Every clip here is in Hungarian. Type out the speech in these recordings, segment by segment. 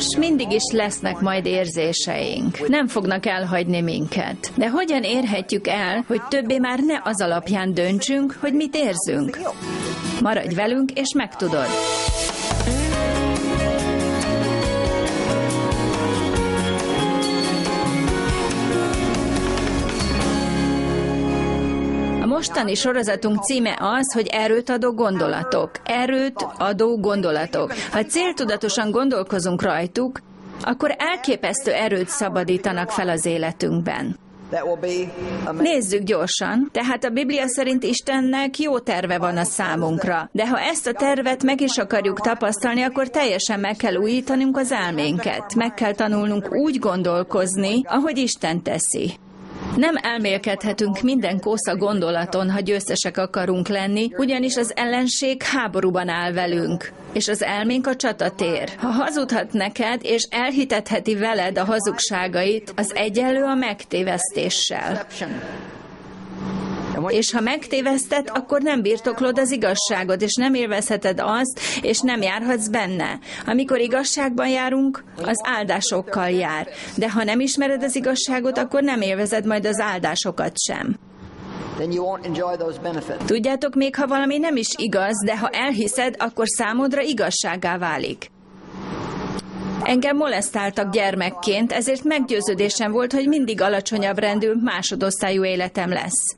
biztos, mindig is lesznek majd érzéseink. Nem fognak elhagyni minket. De hogyan érhetjük el, hogy többé már ne az alapján döntsünk, hogy mit érzünk? Maradj velünk, és megtudod. A mostani sorozatunk címe az, hogy erőt adó gondolatok. Erőt adó gondolatok. Ha céltudatosan gondolkozunk rajtuk, akkor elképesztő erőt szabadítanak fel az életünkben. Nézzük gyorsan. Tehát a Biblia szerint Istennek jó terve van a számunkra. De ha ezt a tervet meg is akarjuk tapasztalni, akkor teljesen meg kell újítanunk az elménket. Meg kell tanulnunk úgy gondolkozni, ahogy Isten teszi. Nem elmélkedhetünk minden kósza gondolaton, ha győztesek akarunk lenni, ugyanis az ellenség háborúban áll velünk, és az elménk a csatatér. Ha hazudhat neked, és elhitetheti veled a hazugságait, az egyenlő a megtévesztéssel. És ha megtéveszted, akkor nem birtoklod az igazságot, és nem élvezheted azt, és nem járhatsz benne. Amikor igazságban járunk, az áldásokkal jár. De ha nem ismered az igazságot, akkor nem élvezed majd az áldásokat sem. Tudjátok, még ha valami nem is igaz, de ha elhiszed, akkor számodra igazsággá válik. Engem molesztáltak gyermekként, ezért meggyőződésem volt, hogy mindig alacsonyabb rendű, másodosztályú életem lesz.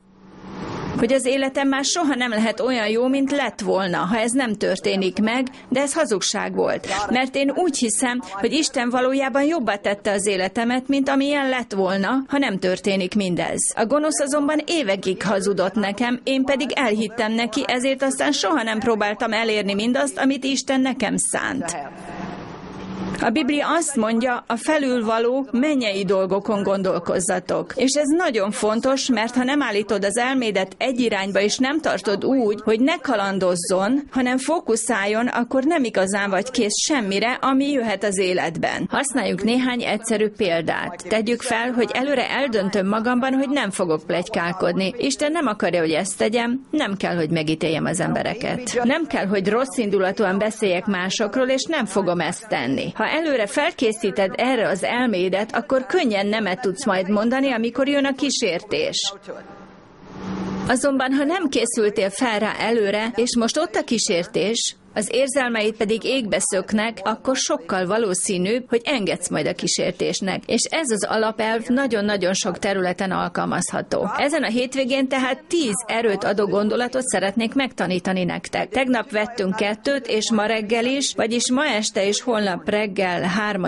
Hogy az életem már soha nem lehet olyan jó, mint lett volna, ha ez nem történik meg, de ez hazugság volt. Mert én úgy hiszem, hogy Isten valójában jobbá tette az életemet, mint amilyen lett volna, ha nem történik mindez. A gonosz azonban évekig hazudott nekem, én pedig elhittem neki, ezért aztán soha nem próbáltam elérni mindazt, amit Isten nekem szánt. A Biblia azt mondja, a felülvaló mennyei dolgokon gondolkozzatok. És ez nagyon fontos, mert ha nem állítod az elmédet egy irányba, és nem tartod úgy, hogy ne kalandozzon, hanem fókuszáljon, akkor nem igazán vagy kész semmire, ami jöhet az életben. Használjuk néhány egyszerű példát. Tegyük fel, hogy előre eldöntöm magamban, hogy nem fogok pletykálkodni. Isten nem akarja, hogy ezt tegyem, nem kell, hogy megítéljem az embereket. Nem kell, hogy rossz indulatúan beszéljek másokról, és nem fogom ezt tenni. Ha előre felkészíted erre az elmédet, akkor könnyen nemet tudsz majd mondani, amikor jön a kísértés. Azonban, ha nem készültél fel rá előre, és most ott a kísértés, az érzelmeid pedig égbe szöknek, akkor sokkal valószínűbb, hogy engedsz majd a kísértésnek. És ez az alapelv nagyon-nagyon sok területen alkalmazható. Ezen a hétvégén tehát 10 erőt adó gondolatot szeretnék megtanítani nektek. Tegnap vettünk 2, és ma reggel is, vagyis ma este és holnap reggel 3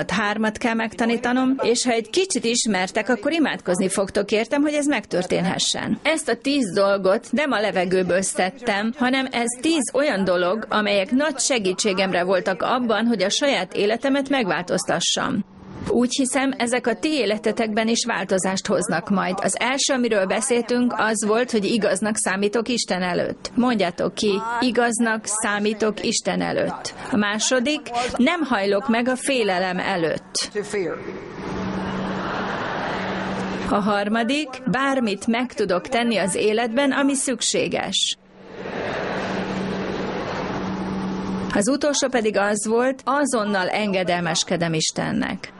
kell megtanítanom, és ha egy kicsit ismertek, akkor imádkozni fogtok értem, hogy ez megtörténhessen. Ezt a 10 dolgot nem a levegőből szedtem, hanem ez 10 olyan dolog, amelyek nagy segítségemre voltak abban, hogy a saját életemet megváltoztassam. Úgy hiszem, ezek a ti életetekben is változást hoznak majd. Az első, amiről beszéltünk, az volt, hogy igaznak számítok Isten előtt. Mondjátok ki, igaznak számítok Isten előtt. A második, nem hajlok meg a félelem előtt. A harmadik, bármit meg tudok tenni az életben, ami szükséges. Az utolsó pedig az volt, azonnal engedelmeskedem Istennek.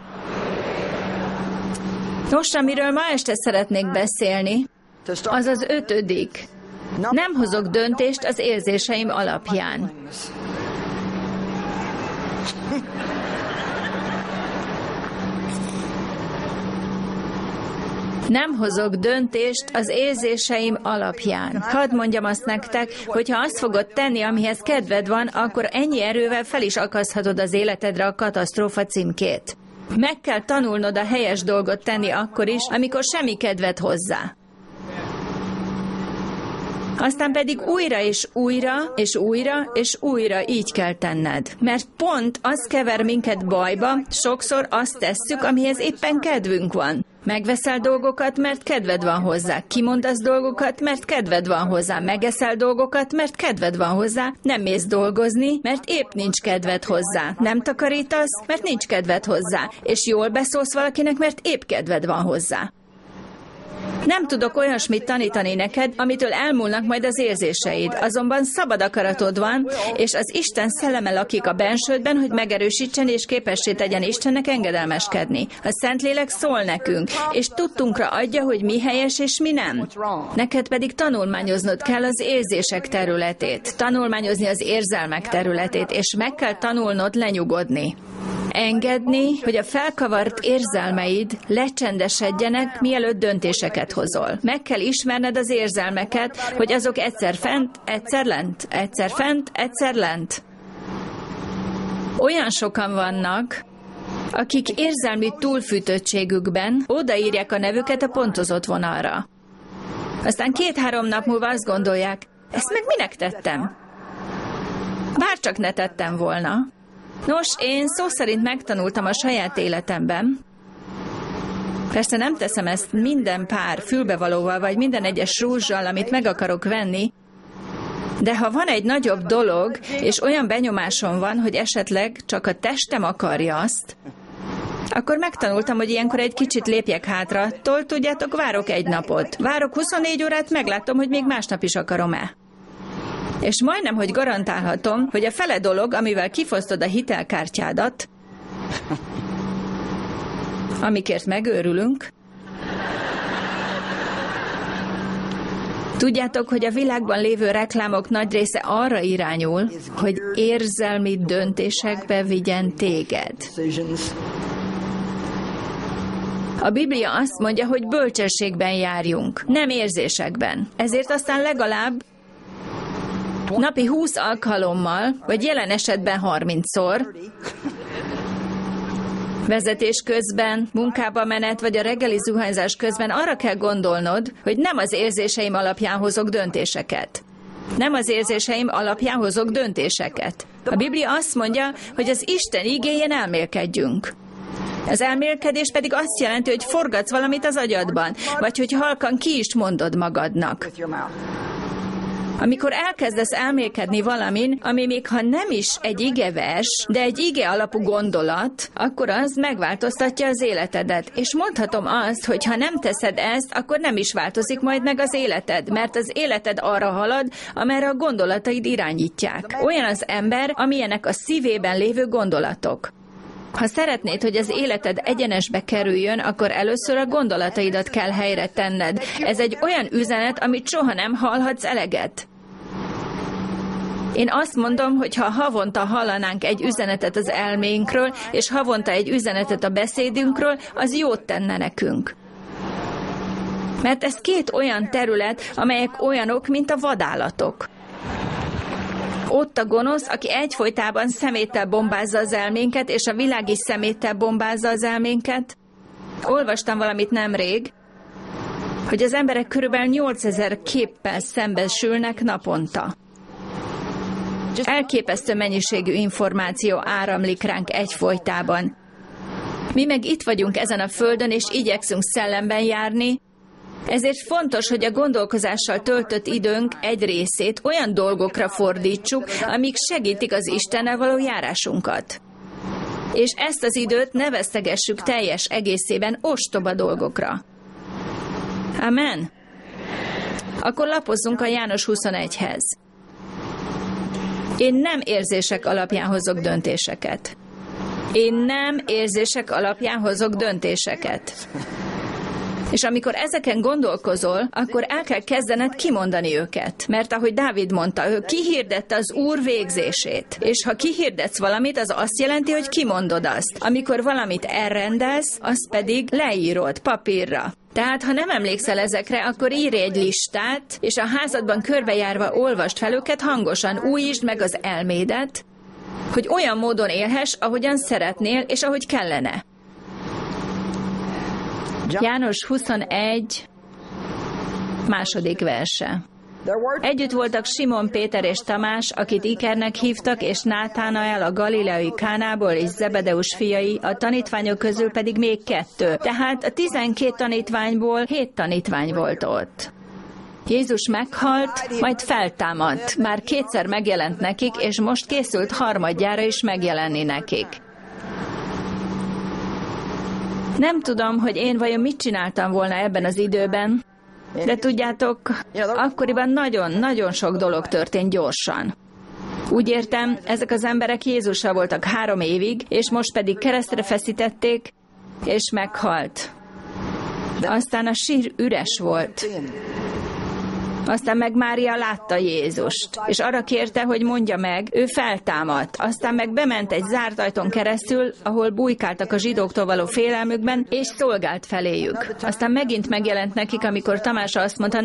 Nos, amiről ma este szeretnék beszélni, az az 5. Nem hozok döntést az érzéseim alapján. Nem hozok döntést az érzéseim alapján. Hadd mondjam azt nektek, hogy ha azt fogod tenni, amihez kedved van, akkor ennyi erővel fel is akaszthatod az életedre a katasztrófa címkét. Meg kell tanulnod a helyes dolgot tenni akkor is, amikor semmi kedved hozzá. Aztán pedig újra és újra, és újra, és újra így kell tenned. Mert pont az kever minket bajba, sokszor azt tesszük, amihez éppen kedvünk van. Megveszel dolgokat, mert kedved van hozzá. Kimondasz dolgokat, mert kedved van hozzá. Megeszel dolgokat, mert kedved van hozzá. Nem mész dolgozni, mert épp nincs kedved hozzá. Nem takarítasz, mert nincs kedved hozzá. És jól beszólsz valakinek, mert épp kedved van hozzá. Nem tudok olyasmit tanítani neked, amitől elmúlnak majd az érzéseid. Azonban szabad akaratod van, és az Isten szelleme lakik a bensődben, hogy megerősítsen és képessé tegyen Istennek engedelmeskedni. A Szentlélek szól nekünk, és tudtunkra adja, hogy mi helyes és mi nem. Neked pedig tanulmányoznod kell az érzések területét, tanulmányozni az érzelmek területét, és meg kell tanulnod lenyugodni. Engedni, hogy a felkavart érzelmeid lecsendesedjenek, mielőtt döntéseket hozol. Meg kell ismerned az érzelmeket, hogy azok egyszer fent, egyszer lent, egyszer fent, egyszer lent. Olyan sokan vannak, akik érzelmi túlfűtöttségükben odaírják a nevüket a pontozott vonalra. Aztán 2-3 nap múlva azt gondolják, ezt meg minek tettem? Bárcsak ne tettem volna. Nos, én szó szerint megtanultam a saját életemben. Persze nem teszem ezt minden pár fülbevalóval, vagy minden egyes rúzsal, amit meg akarok venni, de ha van egy nagyobb dolog, és olyan benyomásom van, hogy esetleg csak a testem akarja azt, akkor megtanultam, hogy ilyenkor egy kicsit lépjek hátra attól, tudjátok, várok 1 napot. Várok 24 órát, meglátom, hogy még másnap is akarom-e. És majdnem, hogy garantálhatom, hogy a fele dolog, amivel kifosztod a hitelkártyádat, amikért megőrülünk, tudjátok, hogy a világban lévő reklámok nagy része arra irányul, hogy érzelmi döntésekbe vigyen téged. A Biblia azt mondja, hogy bölcsességben járjunk, nem érzésekben. Ezért aztán legalább napi 20 alkalommal, vagy jelen esetben 30-szor, vezetés közben, munkába menet, vagy a reggeli zuhanyzás közben arra kell gondolnod, hogy nem az érzéseim alapján hozok döntéseket. Nem az érzéseim alapján hozok döntéseket. A Biblia azt mondja, hogy az Isten igéjén elmélkedjünk. Az elmélkedés pedig azt jelenti, hogy forgatsz valamit az agyadban, vagy hogy halkan ki is mondod magadnak. Amikor elkezdesz elmélkedni valamin, ami még ha nem is egy igevers, de egy ige alapú gondolat, akkor az megváltoztatja az életedet. És mondhatom azt, hogy ha nem teszed ezt, akkor nem is változik majd meg az életed, mert az életed arra halad, amerre a gondolataid irányítják. Olyan az ember, amilyenek a szívében lévő gondolatok. Ha szeretnéd, hogy az életed egyenesbe kerüljön, akkor először a gondolataidat kell helyre tenned. Ez egy olyan üzenet, amit soha nem hallhatsz eleget. Én azt mondom, hogy ha havonta hallanánk egy üzenetet az elménkről, és havonta egy üzenetet a beszédünkről, az jót tenne nekünk. Mert ez 2 olyan terület, amelyek olyanok, mint a vadállatok. Ott a gonosz, aki egyfolytában szeméttel bombázza az elménket, és a világ is szeméttel bombázza az elménket. Olvastam valamit nemrég, hogy az emberek körülbelül 8000 képpel szembesülnek naponta. Elképesztő mennyiségű információ áramlik ránk egyfolytában. Mi meg itt vagyunk ezen a földön, és igyekszünk szellemben járni, ezért fontos, hogy a gondolkozással töltött időnk egy részét olyan dolgokra fordítsuk, amik segítik az Istennel való járásunkat. És ezt az időt ne vesztegessük teljes egészében ostoba dolgokra. Amen. Akkor lapozzunk a János 21-hez. Én nem érzések alapján hozok döntéseket. Én nem érzések alapján hozok döntéseket. És amikor ezeken gondolkozol, akkor el kell kezdened kimondani őket. Mert ahogy Dávid mondta, ő kihirdette az Úr végzését. És ha kihirdetsz valamit, az azt jelenti, hogy kimondod azt. Amikor valamit elrendelsz, azt pedig leírod papírra. Tehát, ha nem emlékszel ezekre, akkor írj egy listát, és a házadban körbejárva olvasd fel őket hangosan, újítsd meg az elmédet, hogy olyan módon élhess, ahogyan szeretnél, és ahogy kellene. János 21, második verse. Együtt voltak Simon Péter és Tamás, akit Ikernek hívtak, és Nátánael a galileai Kánából és Zebedeus fiai, a tanítványok közül pedig még 2. Tehát a 12 tanítványból 7 tanítvány volt ott. Jézus meghalt, majd feltámadt. Már 2-szer megjelent nekik, és most készült harmadjára is megjelenni nekik. Nem tudom, hogy én vajon mit csináltam volna ebben az időben, de tudjátok, akkoriban nagyon sok dolog történt gyorsan. Úgy értem, ezek az emberek Jézussal voltak 3 évig, és most pedig keresztre feszítették, és meghalt. Aztán a sír üres volt. Aztán meg Mária látta Jézust, és arra kérte, hogy mondja meg, ő feltámadt. Aztán meg bement egy zárt ajtón keresztül, ahol bujkáltak a zsidóktól való félelmükben, és szolgált feléjük. Aztán megint megjelent nekik, amikor Tamás azt mondta,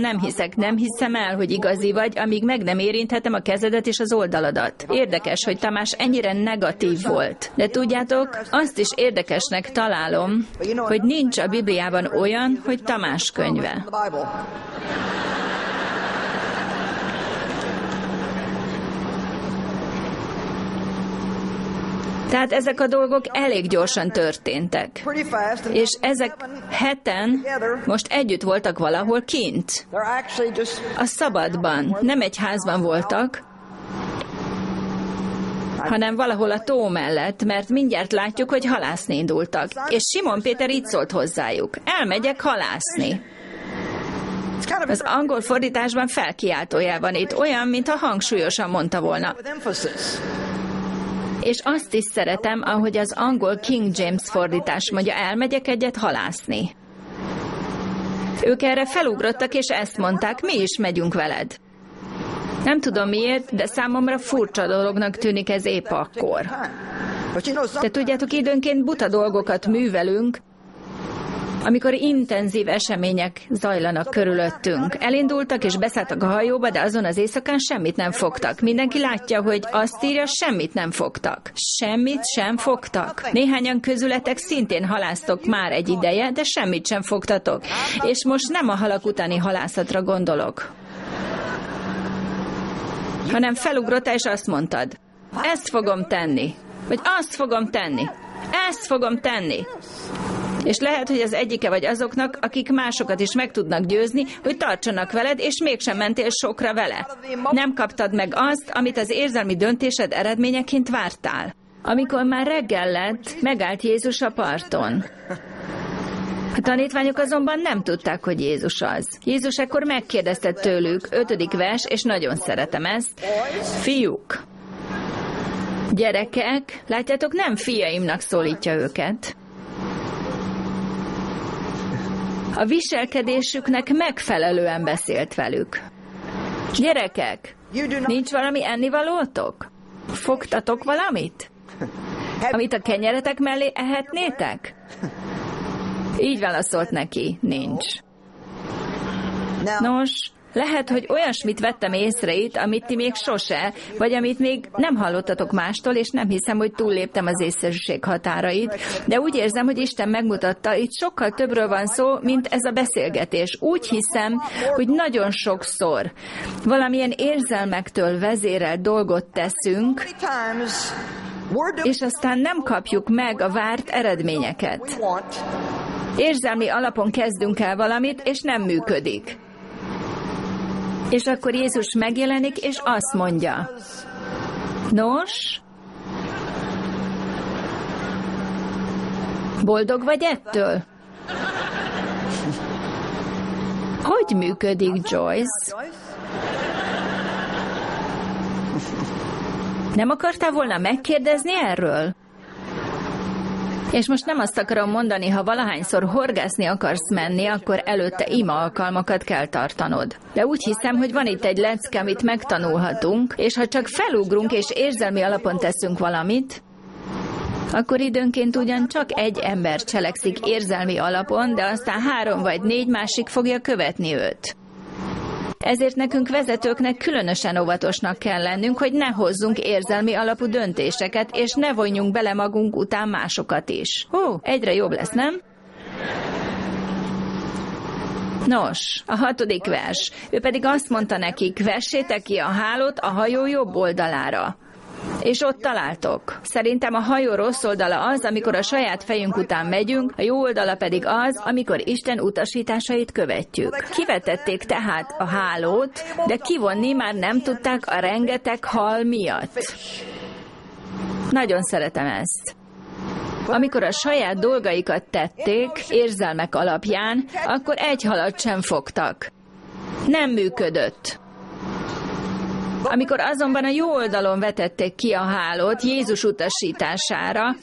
nem hiszem el, hogy igazi vagy, amíg meg nem érinthetem a kezedet és az oldaladat. Érdekes, hogy Tamás ennyire negatív volt. De tudjátok, azt is érdekesnek találom, hogy nincs a Bibliában olyan, hogy Tamás könyve. Tehát ezek a dolgok elég gyorsan történtek. És ezek 7-en most együtt voltak valahol kint. A szabadban. Nem egy házban voltak, hanem valahol a tó mellett, mert mindjárt látjuk, hogy halászni indultak. És Simon Péter így szólt hozzájuk. Elmegyek halászni. Az angol fordításban felkiáltójában itt olyan, mintha hangsúlyosan mondta volna. És azt is szeretem, ahogy az angol King James fordítás mondja, elmegyek egyet halászni. Ők erre felugrottak, és ezt mondták, mi is megyünk veled. Nem tudom miért, de számomra furcsa dolognak tűnik ez épp akkor. De tudjátok, időnként buta dolgokat művelünk, amikor intenzív események zajlanak körülöttünk. Elindultak és beszálltak a hajóba, de azon az éjszakán semmit nem fogtak. Mindenki látja, hogy azt írja, semmit nem fogtak. Semmit sem fogtak. Néhányan közületek szintén halásztok már egy ideje, de semmit sem fogtatok. És most nem a halak utáni halászatra gondolok, hanem felugrottál és azt mondtad, ezt fogom tenni, vagy azt fogom tenni, ezt fogom tenni. És lehet, hogy az egyike vagy azoknak, akik másokat is meg tudnak győzni, hogy tartsanak veled, és mégsem mentél sokra vele. Nem kaptad meg azt, amit az érzelmi döntésed eredményeként vártál. Amikor már reggel lett, megállt Jézus a parton. A tanítványok azonban nem tudták, hogy Jézus az. Jézus ekkor megkérdezte tőlük, 5. vers, és nagyon szeretem ezt, fiúk, gyerekek, látjátok, nem fiaimnak szólítja őket. A viselkedésüknek megfelelően beszélt velük. Gyerekek, nincs valami ennivalótok? Fogtatok valamit? Amit a kenyeretek mellé ehetnétek? Így válaszolt neki, nincs. Nos, lehet, hogy olyasmit vettem észre itt, amit ti még sose, vagy amit még nem hallottatok mástól, és nem hiszem, hogy túlléptem az észszerűség határait, de úgy érzem, hogy Isten megmutatta, itt sokkal többről van szó, mint ez a beszélgetés. Úgy hiszem, hogy nagyon sokszor valamilyen érzelmektől vezérelt dolgot teszünk, és aztán nem kapjuk meg a várt eredményeket. Érzelmi alapon kezdünk el valamit, és nem működik. És akkor Jézus megjelenik, és azt mondja, nos, boldog vagy ettől? Hogy működik, Joyce? Nem akartál volna megkérdezni erről? És most nem azt akarom mondani, ha valahányszor horgászni akarsz menni, akkor előtte ima alkalmakat kell tartanod. De úgy hiszem, hogy van itt egy lecke, amit megtanulhatunk, és ha csak felugrunk és érzelmi alapon teszünk valamit, akkor időnként ugyan csak egy ember cselekszik érzelmi alapon, de aztán 3 vagy 4 másik fogja követni őt. Ezért nekünk vezetőknek különösen óvatosnak kell lennünk, hogy ne hozzunk érzelmi alapú döntéseket, és ne vonjunk bele magunk után másokat is. Egyre jobb lesz, nem? Nos, a 6. vers. Ő pedig azt mondta nekik, vessétek ki a hálót a hajó jobb oldalára. És ott találtok. Szerintem a hajó rossz oldala az, amikor a saját fejünk után megyünk, a jó oldala pedig az, amikor Isten utasításait követjük. Kivetették tehát a hálót, de kivonni már nem tudták a rengeteg hal miatt. Nagyon szeretem ezt. Amikor a saját dolgaikat tették, érzelmek alapján, akkor egy halat sem fogtak. Nem működött. Amikor azonban a jó oldalon vetették ki a hálót Jézus utasítására,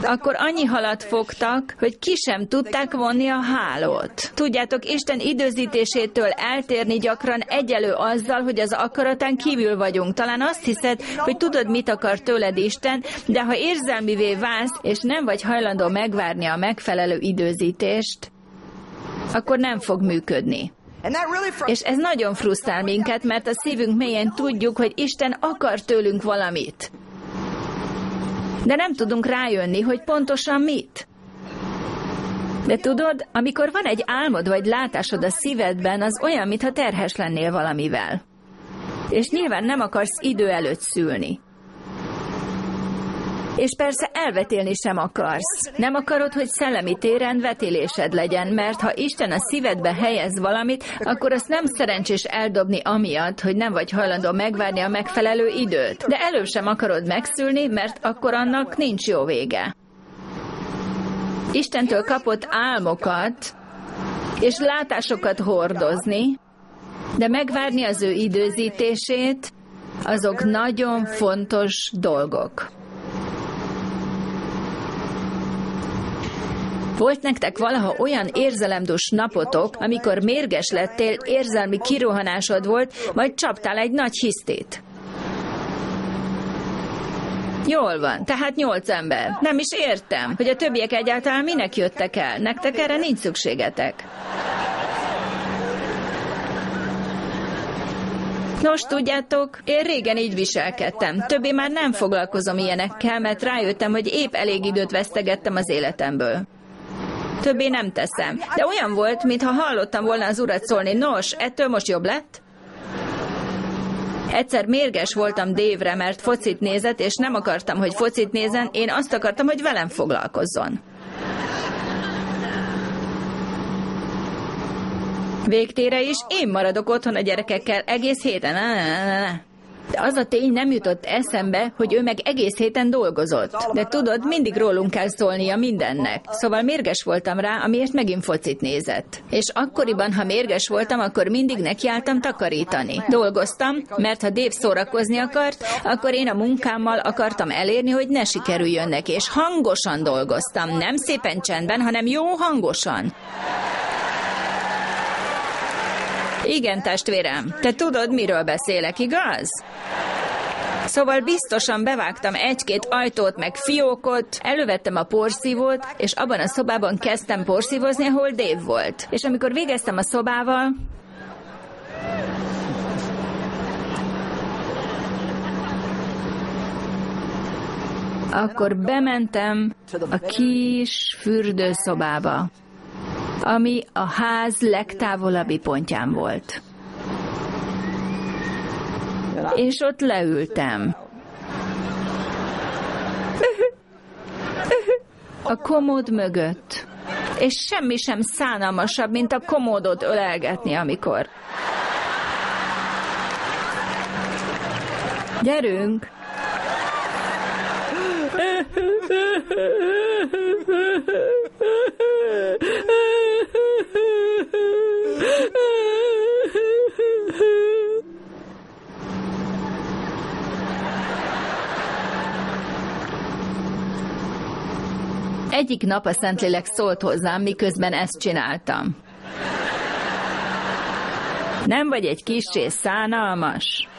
akkor annyi halat fogtak, hogy ki sem tudták vonni a hálót. Tudjátok, Isten időzítésétől eltérni gyakran egyelő azzal, hogy az akaratán kívül vagyunk. Talán azt hiszed, hogy tudod, mit akar tőled Isten, de ha érzelmivé válsz, és nem vagy hajlandó megvárni a megfelelő időzítést, akkor nem fog működni. És ez nagyon frusztrál minket, mert a szívünk mélyén tudjuk, hogy Isten akar tőlünk valamit. De nem tudunk rájönni, hogy pontosan mit. De tudod, amikor van egy álmod vagy látásod a szívedben, az olyan, mintha terhes lennél valamivel. És nyilván nem akarsz idő előtt szülni. És persze elvetélni sem akarsz. Nem akarod, hogy szellemi téren vetélésed legyen, mert ha Isten a szívedbe helyez valamit, akkor azt nem szerencsés eldobni amiatt, hogy nem vagy hajlandó megvárni a megfelelő időt. De elő sem akarod megszülni, mert akkor annak nincs jó vége. Istentől kapott álmokat és látásokat hordozni, de megvárni az ő időzítését, azok nagyon fontos dolgok. Volt nektek valaha olyan érzelemdús napotok, amikor mérges lettél, érzelmi kirohanásod volt, vagy csaptál egy nagy hisztét? Jól van, tehát 8 ember. Nem is értem, hogy a többiek egyáltalán minek jöttek el. Nektek erre nincs szükségetek. Nos, tudjátok, én régen így viselkedtem. Többé már nem foglalkozom ilyenekkel, mert rájöttem, hogy épp elég időt vesztegettem az életemből. Többé nem teszem. De olyan volt, mintha hallottam volna az Urat szólni, nos, ettől most jobb lett? Egyszer mérges voltam Dave-re, mert focit nézett, és nem akartam, hogy focit nézzen, én azt akartam, hogy velem foglalkozzon. Végtére is én maradok otthon a gyerekekkel egész héten. De az a tény nem jutott eszembe, hogy ő meg egész héten dolgozott. De tudod, mindig rólunk kell szólnia mindennek. Szóval mérges voltam rá, amiért megint focit nézett. És akkoriban, ha mérges voltam, akkor mindig nekiálltam takarítani. Dolgoztam, mert ha Dave szórakozni akart, akkor én a munkámmal akartam elérni, hogy ne sikerüljön neki. És hangosan dolgoztam. Nem szépen csendben, hanem jó hangosan. Igen, testvérem, te tudod, miről beszélek, igaz? Szóval biztosan bevágtam 1-2 ajtót, meg fiókot, elővettem a porszívót, és abban a szobában kezdtem porszívozni, ahol Dave volt. És amikor végeztem a szobával, akkor bementem a kis fürdőszobába, ami a ház legtávolabbi pontján volt. És ott leültem. A komód mögött. És semmi sem szánalmasabb, mint a komódot ölelgetni, amikor... Gyerünk! Egyik nap a Szentlélek szólt hozzám, miközben ezt csináltam. Nem vagy egy kissé szánalmas?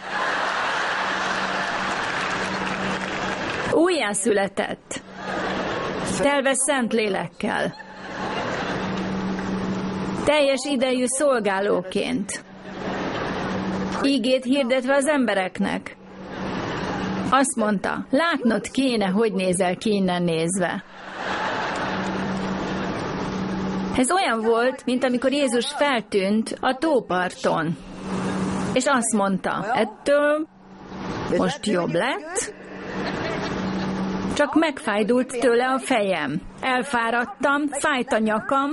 Újjászületett. Telve Szentlélekkel. Teljes idejű szolgálóként. Ígét hirdetve az embereknek. Azt mondta, látnod kéne, hogy nézel ki innen nézve. Ez olyan volt, mint amikor Jézus feltűnt a tóparton. És azt mondta, ettől most jobb lett? Csak megfájdult tőle a fejem. Elfáradtam, fájt a nyakam,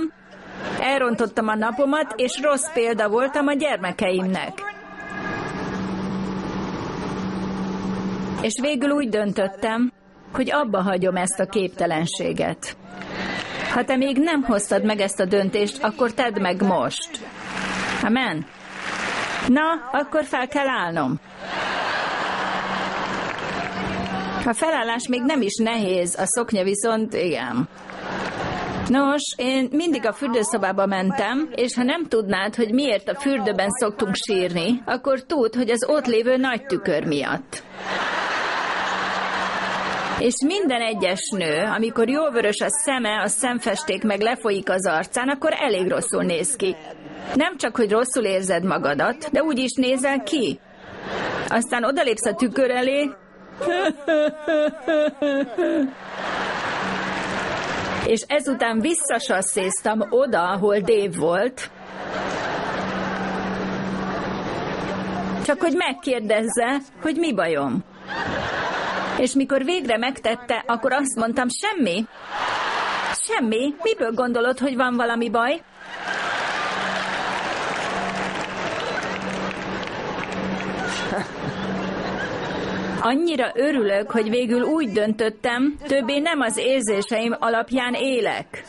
elrontottam a napomat, és rossz példa voltam a gyermekeimnek. És végül úgy döntöttem, hogy abba hagyom ezt a képtelenséget. Ha te még nem hoztad meg ezt a döntést, akkor tedd meg most. Amen. Na, akkor fel kell állnom. A felállás még nem is nehéz, a szoknya viszont igen. Nos, én mindig a fürdőszobába mentem, és ha nem tudnád, hogy miért a fürdőben szoktunk sírni, akkor tudd, hogy az ott lévő nagy tükör miatt. És minden egyes nő, amikor jól vörös a szeme, a szemfesték meg lefolyik az arcán, akkor elég rosszul néz ki. Nem csak, hogy rosszul érzed magadat, de úgy is nézel ki. Aztán odalépsz a tükör elé, és ezután visszasasszéztam oda, ahol Dave volt, csak hogy megkérdezze, hogy mi bajom. És mikor végre megtette, akkor azt mondtam, semmi. Semmi? Miből gondolod, hogy van valami baj? Annyira örülök, hogy végül úgy döntöttem, többé nem az érzéseim alapján élek.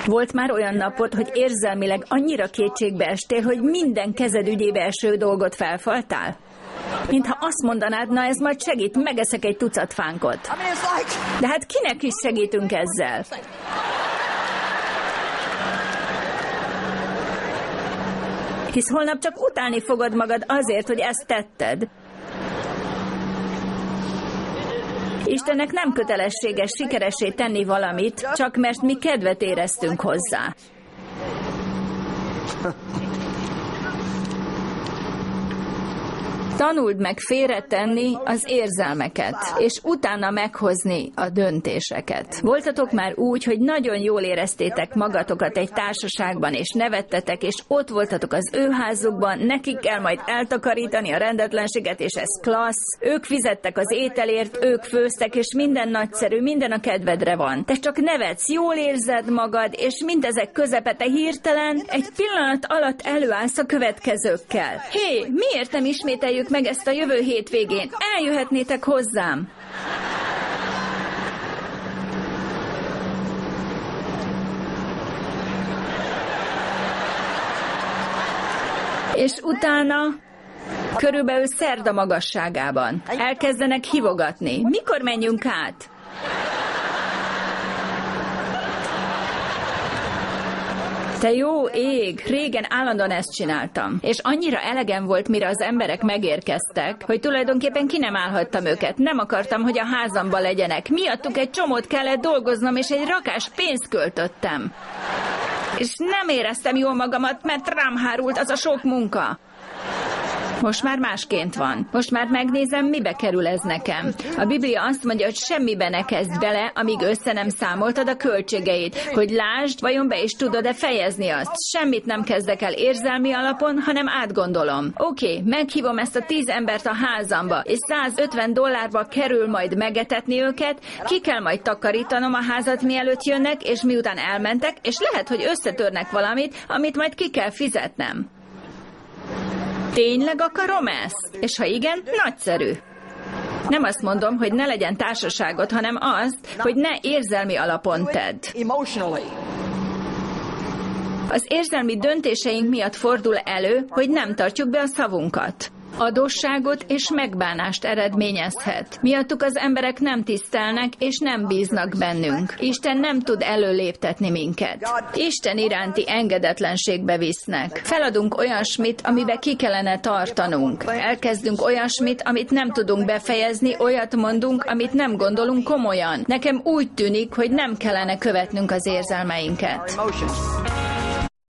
Volt már olyan napod, hogy érzelmileg annyira kétségbe estél, hogy minden kezed ügyébe eső dolgot felfaltál? Mintha azt mondanád, na ez majd segít, megeszek egy tucat fánkot. De hát kinek is segítünk ezzel? Hisz holnap csak utálni fogod magad azért, hogy ezt tetted. Istennek nem kötelességes sikeressé tenni valamit, csak mert mi kedvet éreztünk hozzá. Tanuld meg félretenni az érzelmeket, és utána meghozni a döntéseket. Voltatok már úgy, hogy nagyon jól éreztétek magatokat egy társaságban, és nevettetek, és ott voltatok az ő házukban, nekik kell majd eltakarítani a rendetlenséget, és ez klassz. Ők fizettek az ételért, ők főztek, és minden nagyszerű, minden a kedvedre van. Te csak nevetsz, jól érzed magad, és mindezek közepete hirtelen egy pillanat alatt előállsz a következőkkel. Hé, miért nem ismételjük meg ezt a jövő hétvégén? Eljöhetnétek hozzám. És utána körülbelül szerda magasságában elkezdenek hívogatni. Mikor menjünk át? Te jó ég, régen állandóan ezt csináltam. És annyira elegem volt, mire az emberek megérkeztek, hogy tulajdonképpen ki nem állhattam őket. Nem akartam, hogy a házamba legyenek. Miattuk egy csomót kellett dolgoznom, és egy rakás pénzt költöttem. És nem éreztem jól magamat, mert rám hárult az a sok munka. Most már másként van. Most már megnézem, mibe kerül ez nekem. A Biblia azt mondja, hogy semmibe ne kezd bele, amíg össze nem számoltad a költségeit, hogy lásd, vajon be is tudod-e fejezni azt. Semmit nem kezdek el érzelmi alapon, hanem átgondolom. Oké, meghívom ezt a 10 embert a házamba, és $150 kerül majd megetetni őket, ki kell majd takarítanom a házat, mielőtt jönnek, és miután elmentek, és lehet, hogy összetörnek valamit, amit majd ki kell fizetnem. Tényleg akarom ezt? És ha igen, nagyszerű. Nem azt mondom, hogy ne legyen társaságot, hanem azt, hogy ne érzelmi alapon tedd. Az érzelmi döntéseink miatt fordul elő, hogy nem tartjuk be a szavunkat. Adósságot és megbánást eredményezhet. Miattuk az emberek nem tisztelnek és nem bíznak bennünk. Isten nem tud előléptetni minket. Isten iránti engedetlenségbe visznek. Feladunk olyasmit, amibe ki kellene tartanunk. Elkezdünk olyasmit, amit nem tudunk befejezni, olyat mondunk, amit nem gondolunk komolyan. Nekem úgy tűnik, hogy nem kellene követnünk az érzelmeinket.